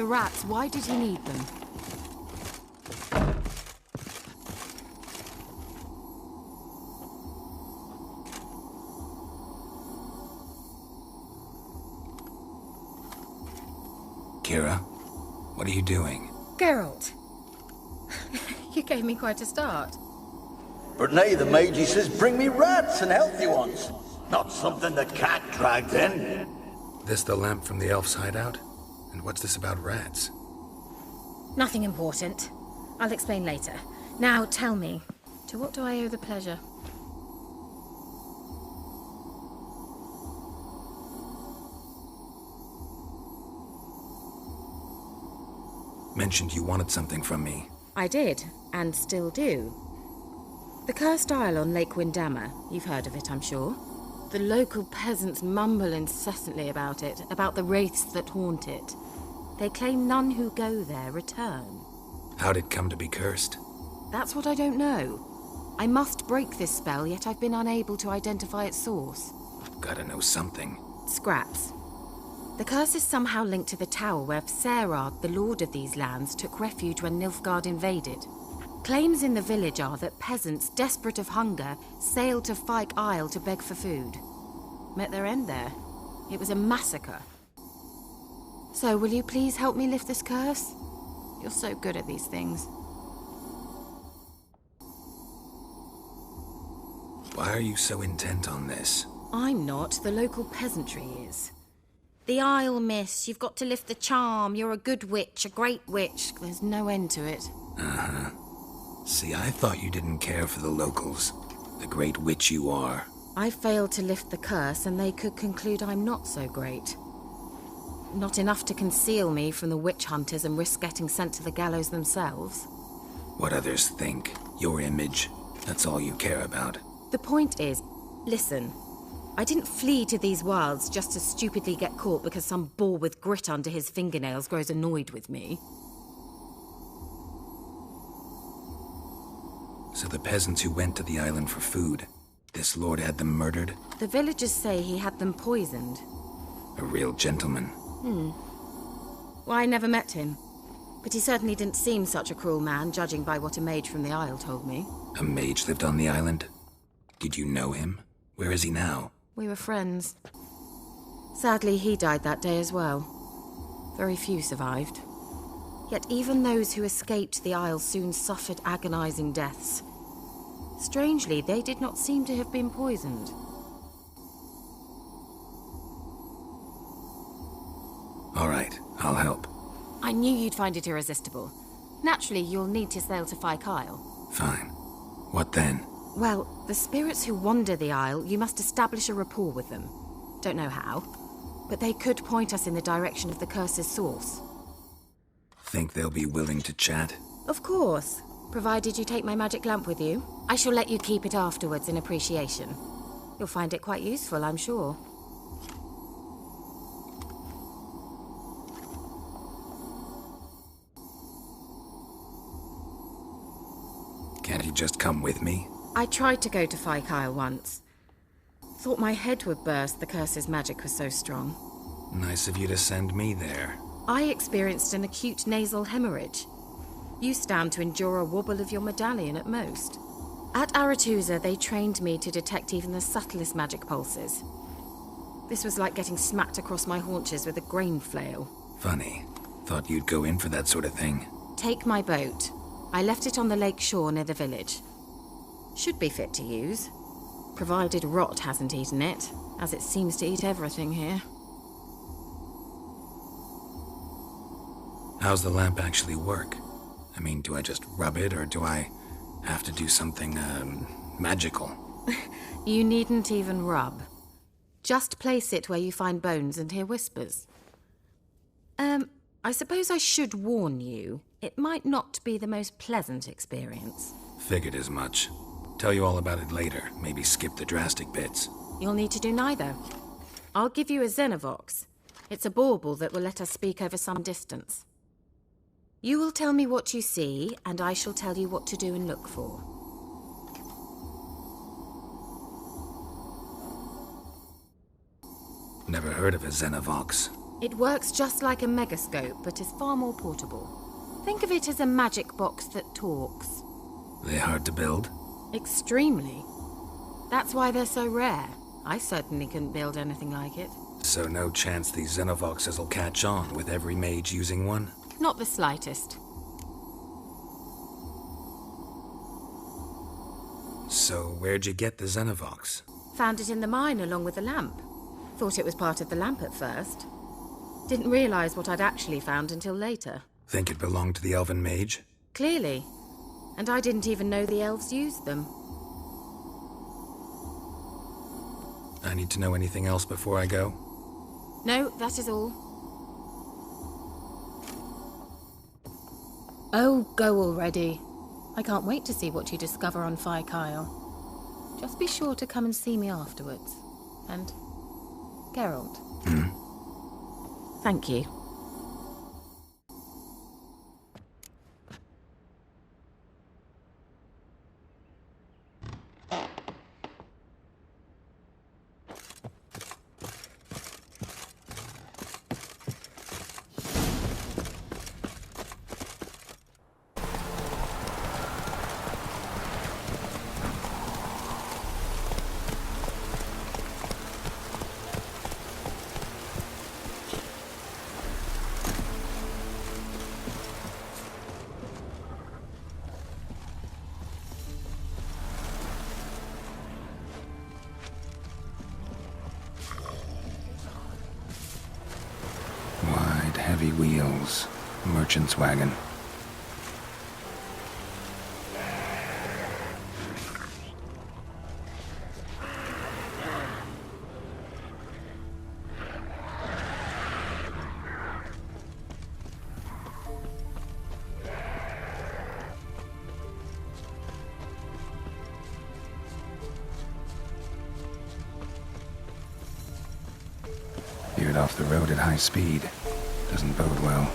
The rats, why did he need them? Kira, what are you doing? Geralt. You gave me quite a start. But nay, the mage, he says, bring me rats and healthy ones. Not something the cat dragged in. This the lamp from the elf's hideout? And what's this about rats? Nothing important. I'll explain later. Now, tell me, to what do I owe the pleasure? Mentioned you wanted something from me. I did, and still do. The cursed isle on Lake Windammer, you've heard of it, I'm sure. The local peasants mumble incessantly about it, about the wraiths that haunt it. They claim none who go there return. How'd it come to be cursed? That's what I don't know. I must break this spell, yet I've been unable to identify its source. Gotta know something. Scraps. The curse is somehow linked to the tower where Serard, the lord of these lands, took refuge when Nilfgaard invaded. Claims in the village are that peasants, desperate of hunger, sailed to Fyke Isle to beg for food. Met their end there. It was a massacre. So, will you please help me lift this curse? You're so good at these things. Why are you so intent on this? I'm not. The local peasantry is. The Isle, miss. You've got to lift the charm. You're a good witch, a great witch. There's no end to it. Uh-huh. See, I thought you didn't care for the locals. The great witch you are. I failed to lift the curse, and they could conclude I'm not so great. Not enough to conceal me from the witch hunters and risk getting sent to the gallows themselves. What others think. Your image. That's all you care about. The point is, listen. I didn't flee to these wilds just to stupidly get caught because some boar with grit under his fingernails grows annoyed with me. So the peasants who went to the island for food, this lord had them murdered? The villagers say he had them poisoned. A real gentleman. Well, I never met him. But he certainly didn't seem such a cruel man, judging by what a mage from the Isle told me. A mage lived on the island? Did you know him? Where is he now? We were friends. Sadly, he died that day as well. Very few survived. Yet even those who escaped the Isle soon suffered agonizing deaths. Strangely, they did not seem to have been poisoned. All right, I'll help. I knew you'd find it irresistible. Naturally, you'll need to sail to Fyke Isle. Fine. What then? Well, the spirits who wander the Isle, you must establish a rapport with them. Don't know how, but they could point us in the direction of the curse's source. Think they'll be willing to chat? Of course, provided you take my magic lamp with you. I shall let you keep it afterwards in appreciation. You'll find it quite useful, I'm sure. Can't you just come with me? I tried to go to Fyke Isle once. Thought my head would burst, the curse's magic was so strong. Nice of you to send me there. I experienced an acute nasal hemorrhage. You stand to endure a wobble of your medallion at most. At Aretusa, they trained me to detect even the subtlest magic pulses. This was like getting smacked across my haunches with a grain flail. Funny. Thought you'd go in for that sort of thing. Take my boat. I left it on the lake shore near the village. Should be fit to use, provided rot hasn't eaten it, as it seems to eat everything here. How's the lamp actually work? I mean, do I just rub it, or do I have to do something, magical? You needn't even rub. Just place it where you find bones and hear whispers. I suppose I should warn you, it might not be the most pleasant experience. Figured as much. Tell you all about it later, maybe skip the drastic bits. You'll need to do neither. I'll give you a Xenovox. It's a bauble that will let us speak over some distance. You will tell me what you see, and I shall tell you what to do and look for. Never heard of a Xenovox. It works just like a megascope, but is far more portable. Think of it as a magic box that talks. They hard to build? Extremely. That's why they're so rare. I certainly couldn't build anything like it. So no chance these Xenovoxes will catch on with every mage using one? Not the slightest. So where'd you get the Xenovox? Found it in the mine along with the lamp. Thought it was part of the lamp at first. Didn't realize what I'd actually found until later. Think it belonged to the elven mage? Clearly. And I didn't even know the elves used them. I need to know anything else before I go? No, that is all. Oh, go already. I can't wait to see what you discover on Fyke. Just be sure to come and see me afterwards. And Geralt. Thank you. Heavy wheels. Merchant's wagon. Veered off the road at high speed. Doesn't bode well.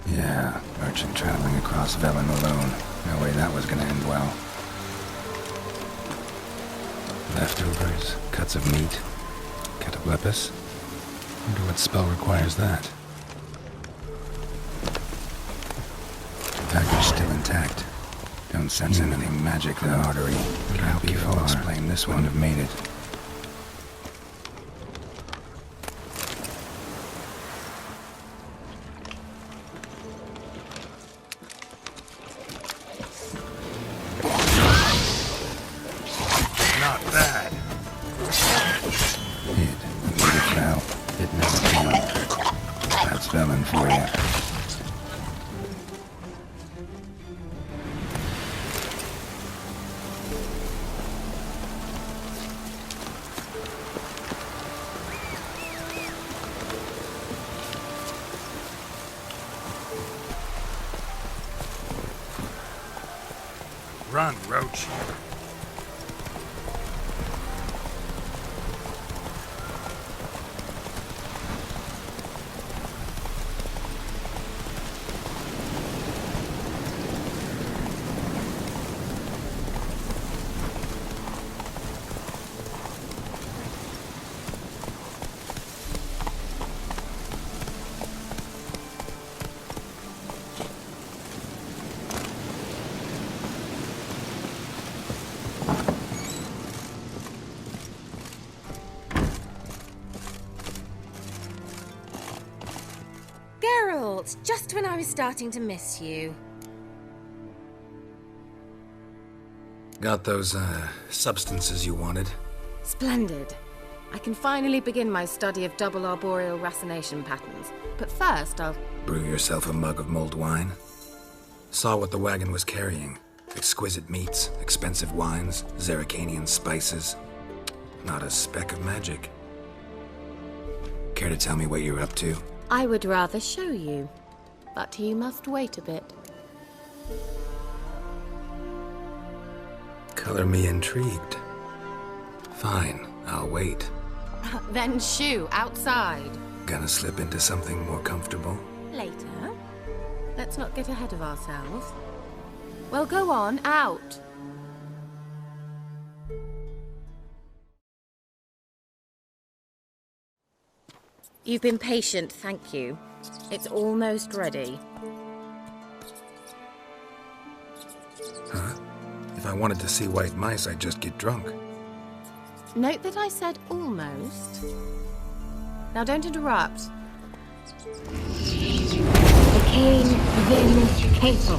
Yeah, merchant traveling across Velen alone. No way that was gonna end well. Leftovers, cuts of meat, cataplepis. Wonder what spell requires that. Package still intact. Don't sense anything magic in the artery. Can't be far. Explain this one have made it. Not bad. Hid. It fell. It never came. That's Velen for you. Run, Roach. Geralt, just when I was starting to miss you. Got those, substances you wanted? Splendid. I can finally begin my study of double arboreal racination patterns. But first, I'll... Brew yourself a mug of mulled wine? Saw what the wagon was carrying. Exquisite meats, expensive wines, Zerrikanian spices. Not a speck of magic. Care to tell me what you're up to? I would rather show you, but you must wait a bit. Color me intrigued. Fine, I'll wait. Then shoo, outside. Gonna slip into something more comfortable? Later. Let's not get ahead of ourselves. Well, go on, out. You've been patient, thank you. It's almost ready. Huh? If I wanted to see white mice, I'd just get drunk. Note that I said almost. Now don't interrupt. The king vindicator.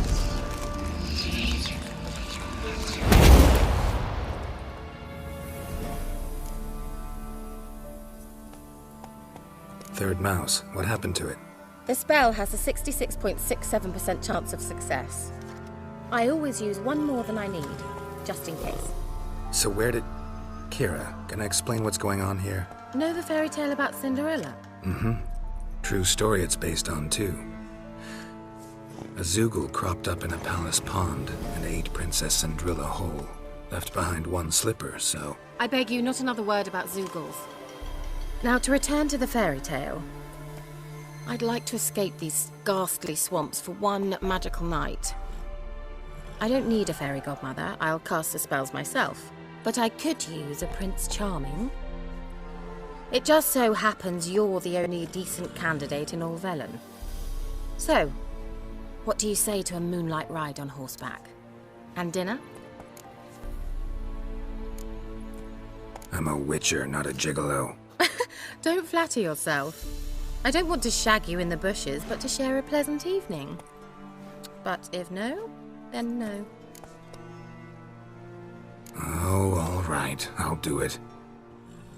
Third mouse. What happened to it? The spell has a 66.67% chance of success. I always use one more than I need, just in case. So where did... Kira, can I explain what's going on here? Know the fairy tale about Cinderella? Mm-hmm. True story it's based on, too. A Zoogle cropped up in a palace pond and ate Princess Cinderella whole. Left behind one slipper, so... I beg you, not another word about Zoogles. Now, to return to the fairy tale. I'd like to escape these ghastly swamps for one magical night. I don't need a fairy godmother, I'll cast the spells myself. But I could use a Prince Charming. It just so happens you're the only decent candidate in all Velen. So, what do you say to a moonlight ride on horseback? And dinner? I'm a witcher, not a gigolo. Don't flatter yourself. I don't want to shag you in the bushes, but to share a pleasant evening. But if no, then no. Oh, all right. I'll do it.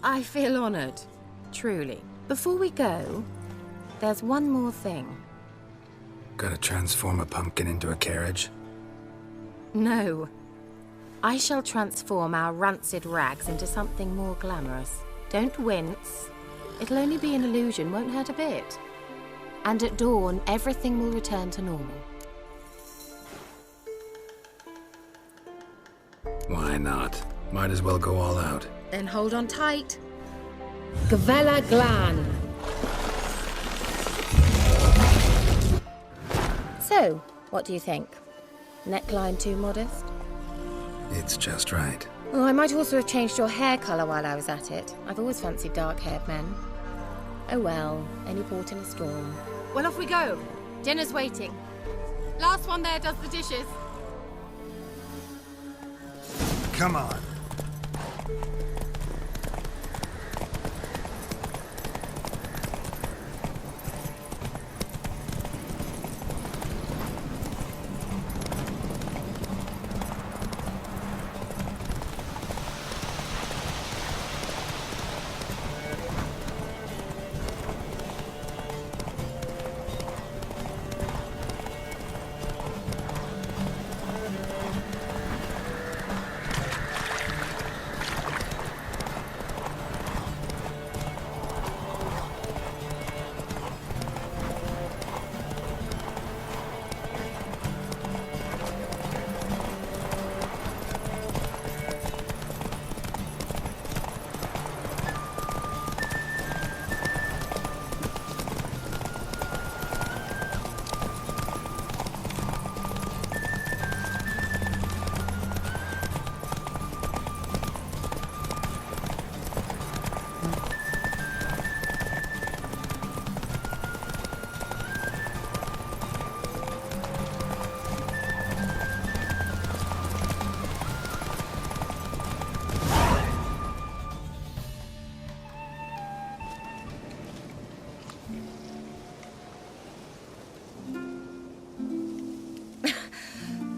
I feel honored, truly. Before we go, there's one more thing. Gotta transform a pumpkin into a carriage? No. I shall transform our rancid rags into something more glamorous. Don't wince. It'll only be an illusion, won't hurt a bit. And at dawn, everything will return to normal. Why not? Might as well go all out. Then hold on tight. Gavella Glan. So, what do you think? Neckline too modest? It's just right. Oh, I might also have changed your hair colour while I was at it. I've always fancied dark-haired men. Oh well, any port in a storm. Well, off we go. Dinner's waiting. Last one there does the dishes. Come on.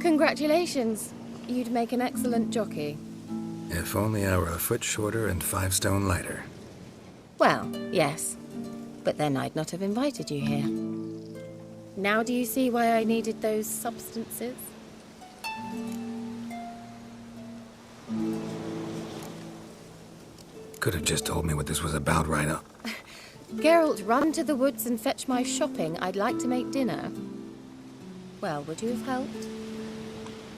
Congratulations. You'd make an excellent jockey. If only I were a foot shorter and 5 stone lighter. Well, yes. But then I'd not have invited you here. Now do you see why I needed those substances? Could have just told me what this was about right up. Geralt, run to the woods and fetch my shopping. I'd like to make dinner. Well, would you have helped?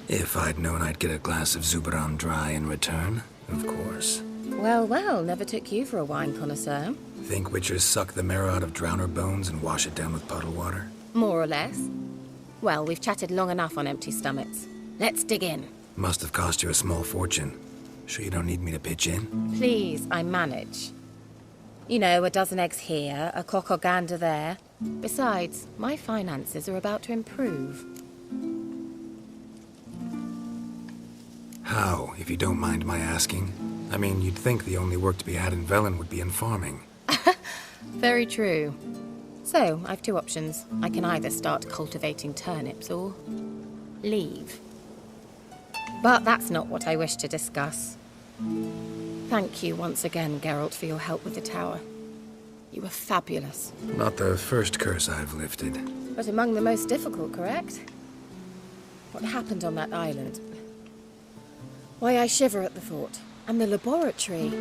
If I'd known I'd get a glass of Zubaran dry in return, of course. Well, well, never took you for a wine connoisseur. Think witchers suck the marrow out of drowner bones and wash it down with puddle water? More or less. Well, we've chatted long enough on empty stomachs. Let's dig in. Must have cost you a small fortune. Sure you don't need me to pitch in? Please, I manage. You know, a dozen eggs here, a cock or gander there. Besides, my finances are about to improve. How, if you don't mind my asking? I mean, you'd think the only work to be had in Velen would be in farming. Very true. So, I've two options. I can either start cultivating turnips or leave. But that's not what I wish to discuss. Thank you once again, Geralt, for your help with the tower. You were fabulous. Not the first curse I've lifted. But among the most difficult, correct? What happened on that island? Why, I shiver at the thought. And the laboratory.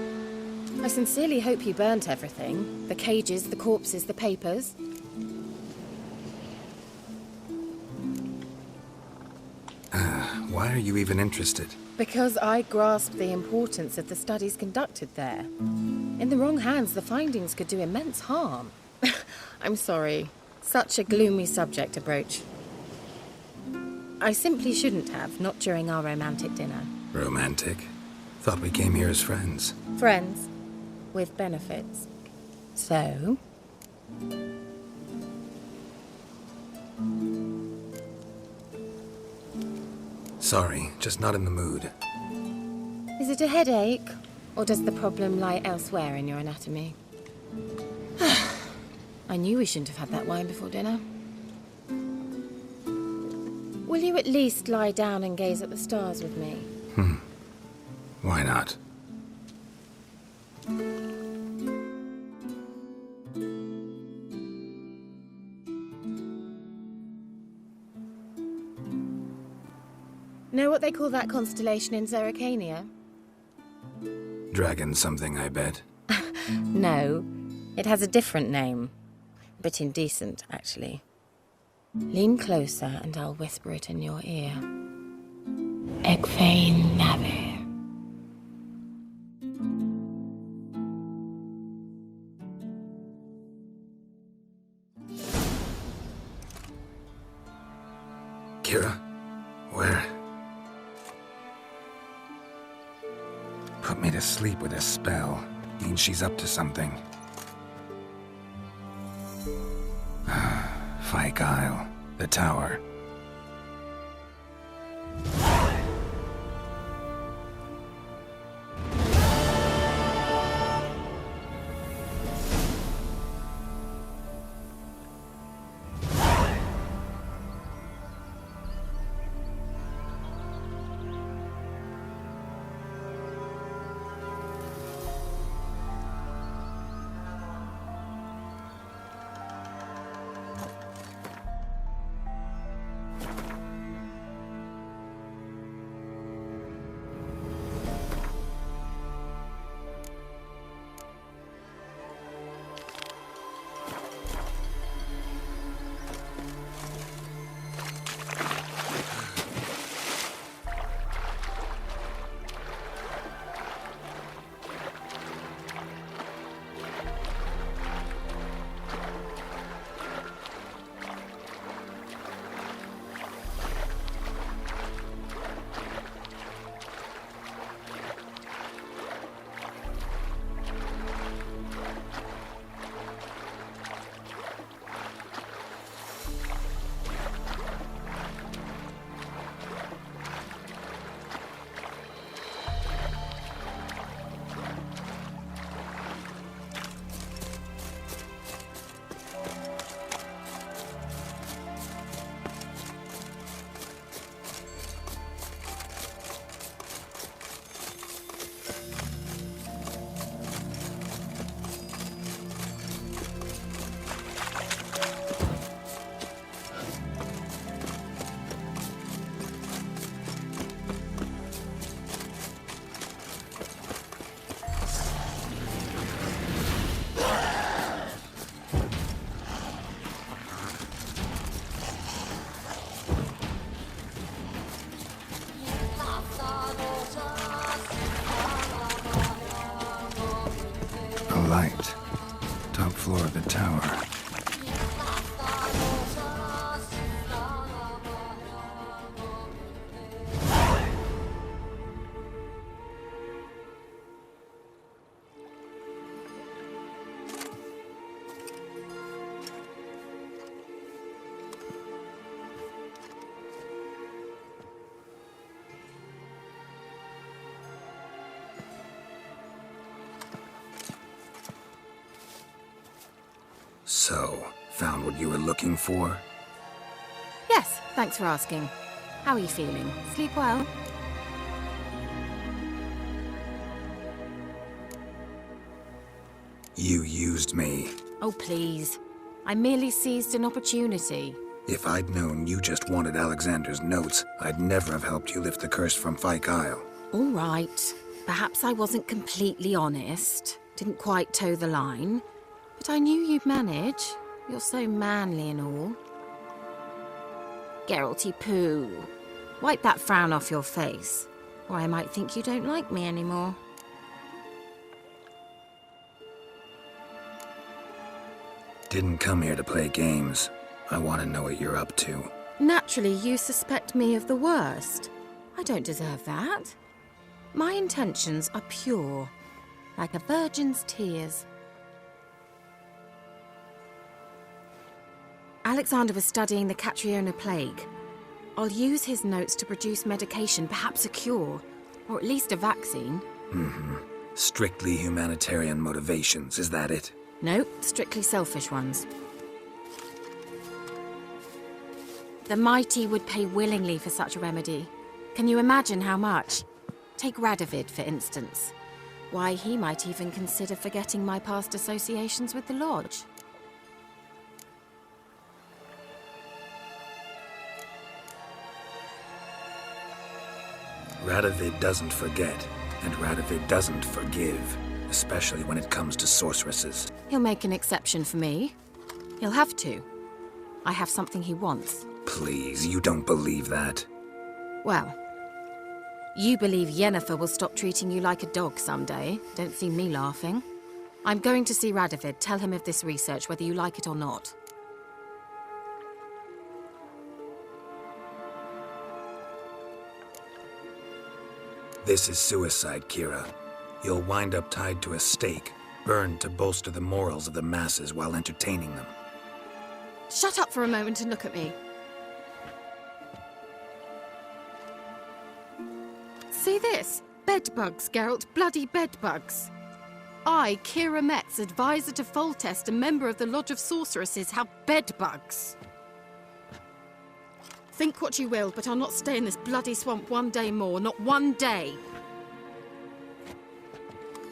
I sincerely hope you burnt everything. The cages, the corpses, the papers. Why are you even interested? Because I grasped the importance of the studies conducted there. In the wrong hands, the findings could do immense harm. I'm sorry. Such a gloomy subject to broach. I simply shouldn't have, not during our romantic dinner. Romantic? Thought we came here as friends. Friends. With benefits. So? Sorry, just not in the mood. Is it a headache? Or does the problem lie elsewhere in your anatomy? I knew we shouldn't have had that wine before dinner. Will you at least lie down and gaze at the stars with me? Why not? Know what they call that constellation in Zerrikania? Dragon something, I bet. No, it has a different name. A bit indecent, actually. Lean closer and I'll whisper it in your ear. Egfain Navir. Kira? Where? Put me to sleep with a spell. Means she's up to something. Fyke Isle. The tower. light. Top floor of the tower. So, found what you were looking for? Yes, thanks for asking. How are you feeling? Sleep well? You used me. Oh, please. I merely seized an opportunity. If I'd known you just wanted Alexander's notes, I'd never have helped you lift the curse from Fyke Isle. All right. Perhaps I wasn't completely honest. Didn't quite toe the line. But I knew you'd manage. You're so manly and all. Geralty poo. Wipe that frown off your face, or I might think you don't like me anymore. Didn't come here to play games. I want to know what you're up to. Naturally, you suspect me of the worst. I don't deserve that. My intentions are pure, like a virgin's tears. Alexander was studying the Catriona plague. I'll use his notes to produce medication, perhaps a cure, or at least a vaccine. Strictly humanitarian motivations, is that it? No, strictly selfish ones. The mighty would pay willingly for such a remedy. Can you imagine how much? Take Radovid, for instance. Why, he might even consider forgetting my past associations with the Lodge. Radovid doesn't forget, and Radovid doesn't forgive, especially when it comes to sorceresses. He'll make an exception for me. He'll have to. I have something he wants. Please, you don't believe that. Well, you believe Yennefer will stop treating you like a dog someday. Don't see me laughing. I'm going to see Radovid, tell him of this research, whether you like it or not. This is suicide, Kira. You'll wind up tied to a stake, burned to bolster the morals of the masses while entertaining them. Shut up for a moment and look at me. See this? Bedbugs, Geralt. Bloody bedbugs. I, Kira Metz, advisor to Foltest, a member of the Lodge of Sorceresses, have bedbugs. Think what you will, but I'll not stay in this bloody swamp one day more. Not one day.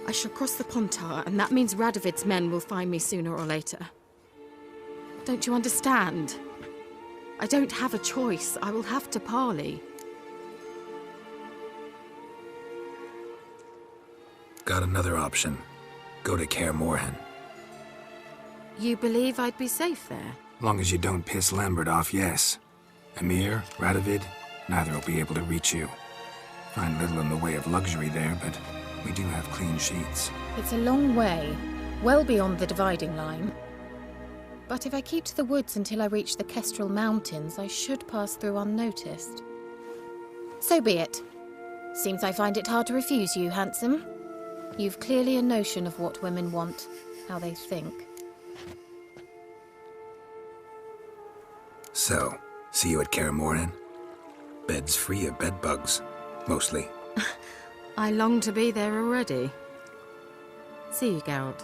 I shall cross the Pontar, and that means Radovid's men will find me sooner or later. Don't you understand? I don't have a choice. I will have to parley. Got another option. Go to Kaer Morhen. You believe I'd be safe there? Long as you don't piss Lambert off, yes. Emir, Radovid, neither will be able to reach you. Find little in the way of luxury there, but we do have clean sheets. It's a long way, well beyond the dividing line. But if I keep to the woods until I reach the Kestrel Mountains, I should pass through unnoticed. So be it. Seems I find it hard to refuse you, handsome. You've clearly a notion of what women want, how they think. So, see you at Kaer Morhen? Beds free of bedbugs, mostly. I long to be there already. See you, Geralt.